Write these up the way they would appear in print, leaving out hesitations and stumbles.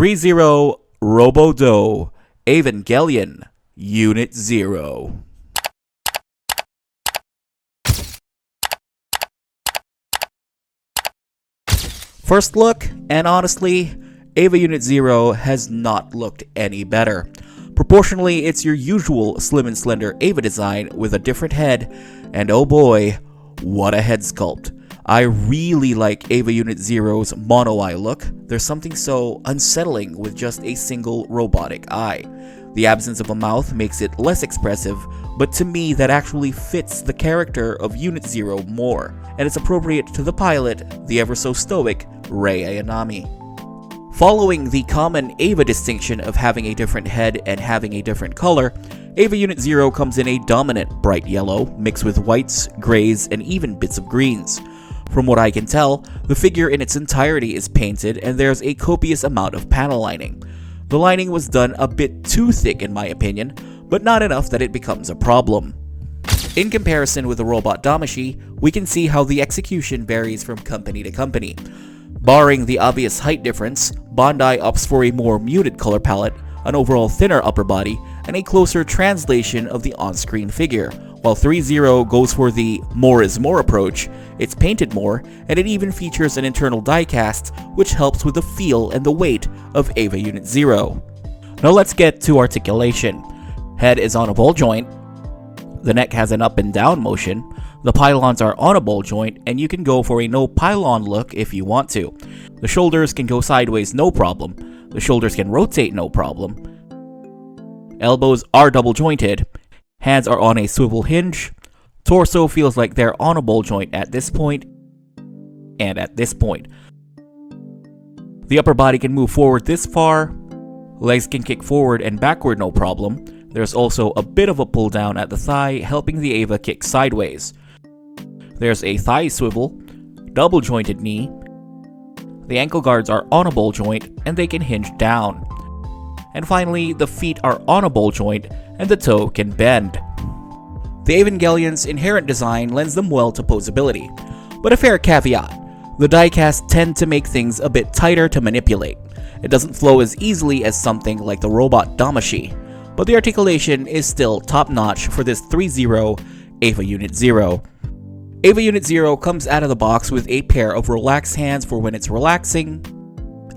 Threezero Robo-Dou Evangelion Unit 0. First look, and honestly, EVA Unit 0 has not looked any better. Proportionally, it's your usual slim and slender EVA design with a different head, and oh boy, what a head sculpt. I really like EVA Unit 0's mono eye look. There's something so unsettling with just a single robotic eye. The absence of a mouth makes it less expressive, but to me that actually fits the character of Unit 0 more, and it's appropriate to the pilot, the ever so stoic Rei Ayanami. Following the common EVA distinction of having a different head and having a different color, EVA Unit 0 comes in a dominant bright yellow, mixed with whites, grays, and even bits of greens. From what I can tell, the figure in its entirety is painted and there's a copious amount of panel lining. The lining was done a bit too thick in my opinion, but not enough that it becomes a problem. In comparison with the robot Damashi, we can see how the execution varies from company to company. Barring the obvious height difference, Bandai opts for a more muted color palette, an overall thinner upper body, and a closer translation of the on-screen figure. While Threezero goes for the more is more approach, it's painted more, and it even features an internal diecast, which helps with the feel and the weight of EVA Unit 0. Now let's get to articulation. Head is on a ball joint, the neck has an up and down motion, the pylons are on a ball joint, and you can go for a no pylon look if you want to. The shoulders can go sideways no problem, the shoulders can rotate no problem, elbows are double jointed, hands are on a swivel hinge, torso feels like they're on a ball joint at this point, and at this point. The upper body can move forward this far, legs can kick forward and backward no problem. There's also a bit of a pull down at the thigh, helping the EVA kick sideways. There's a thigh swivel, double jointed knee, the ankle guards are on a ball joint and they can hinge down. And finally, the feet are on a ball joint and the toe can bend. The Evangelion's inherent design lends them well to posability, but a fair caveat. The diecast tend to make things a bit tighter to manipulate. It doesn't flow as easily as something like the robot Damashi, but the articulation is still top-notch for this Threezero EVA Unit 0. EVA Unit 0 comes out of the box with a pair of relaxed hands for when it's relaxing,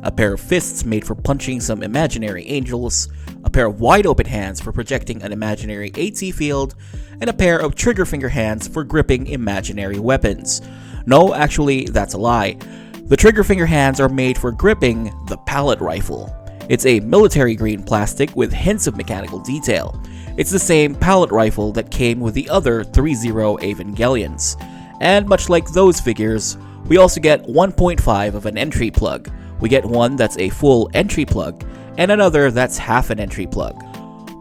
a pair of fists made for punching some imaginary angels, a pair of wide open hands for projecting an imaginary AT field, and a pair of trigger finger hands for gripping imaginary weapons. No, actually, that's a lie. The trigger finger hands are made for gripping the pallet rifle. It's a military green plastic with hints of mechanical detail. It's the same pallet rifle that came with the other Threezero Evangelions. And much like those figures, we also get 1.5 of an entry plug. We get one that's a full entry plug, and another that's half an entry plug.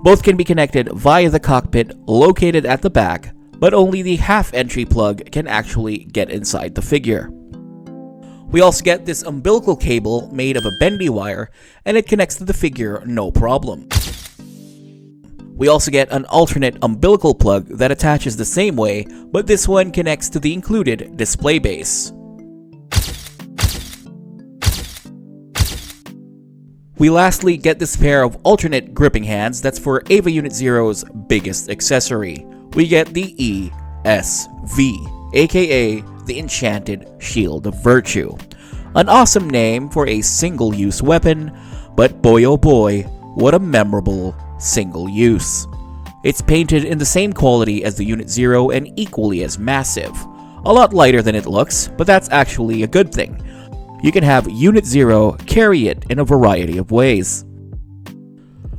Both can be connected via the cockpit located at the back, but only the half entry plug can actually get inside the figure. We also get this umbilical cable made of a bendy wire, and it connects to the figure no problem. We also get an alternate umbilical plug that attaches the same way, but this one connects to the included display base. We lastly get this pair of alternate gripping hands that's for EVA Unit 0's biggest accessory. We get the ESV, aka the Enchanted Shield of Virtue. An awesome name for a single-use weapon, but boy oh boy, what a memorable single use. It's painted in the same quality as the Unit 0 and equally as massive. A lot lighter than it looks, but that's actually a good thing. You can have Unit 0 carry it in a variety of ways.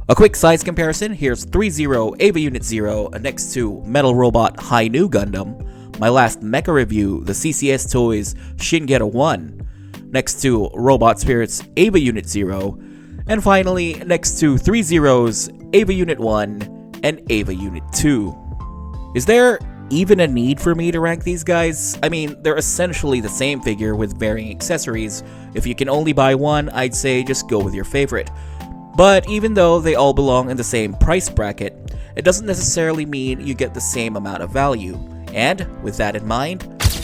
A quick size comparison, here's Threezero EVA Unit 0 next to Metal Robot Hi-Nu Gundam, my last mecha review, the CCS Toys Shingeta 1, next to Robot Spirit's EVA Unit 0, and finally next to Threezero's EVA Unit 1 and EVA Unit 2. Is there even a need for me to rank these guys? I mean, they're essentially the same figure with varying accessories. If you can only buy one, I'd say just go with your favorite. But even though they all belong in the same price bracket, it doesn't necessarily mean you get the same amount of value. And with that in mind,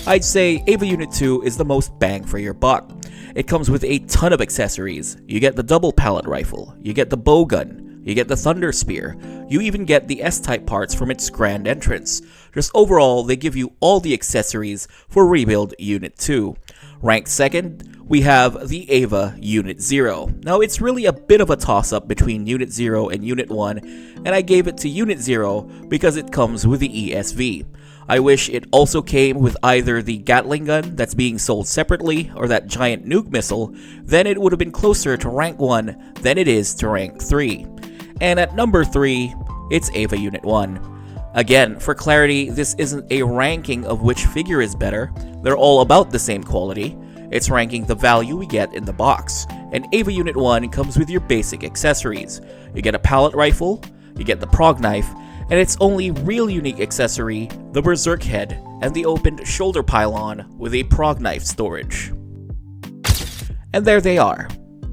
I'd say EVA Unit 2 is the most bang for your buck. It comes with a ton of accessories. You get the double pallet rifle, you get the bow gun, you get the thunder spear, you even get the S-type parts from its grand entrance. Just overall, they give you all the accessories for Rebuild Unit 2. Ranked second, we have the EVA Unit 0. Now it's really a bit of a toss-up between Unit 0 and Unit 1, and I gave it to Unit 0 because it comes with the ESV. I wish it also came with either the Gatling gun that's being sold separately or that giant nuke missile, then it would have been closer to rank 1 than it is to rank 3. And at number 3, it's EVA Unit 1. Again, for clarity, this isn't a ranking of which figure is better, they're all about the same quality. It's ranking the value we get in the box, and EVA Unit 1 comes with your basic accessories. You get a pallet rifle, you get the prog knife, and its only real unique accessory, the berserk head, and the opened shoulder pylon with a prog knife storage. And there they are,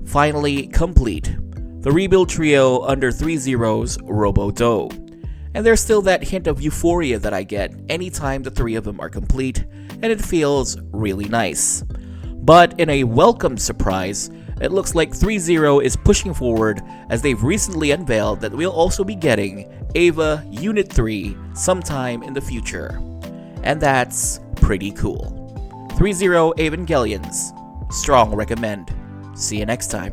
finally complete. The rebuild trio under Threezero's Robo-Dou. And there's still that hint of euphoria that I get anytime the three of them are complete, and it feels really nice. But in a welcome surprise, it looks like Threezero is pushing forward as they've recently unveiled that we'll also be getting EVA Unit 3 sometime in the future. And that's pretty cool. Threezero Evangelions. Strong recommend. See you next time.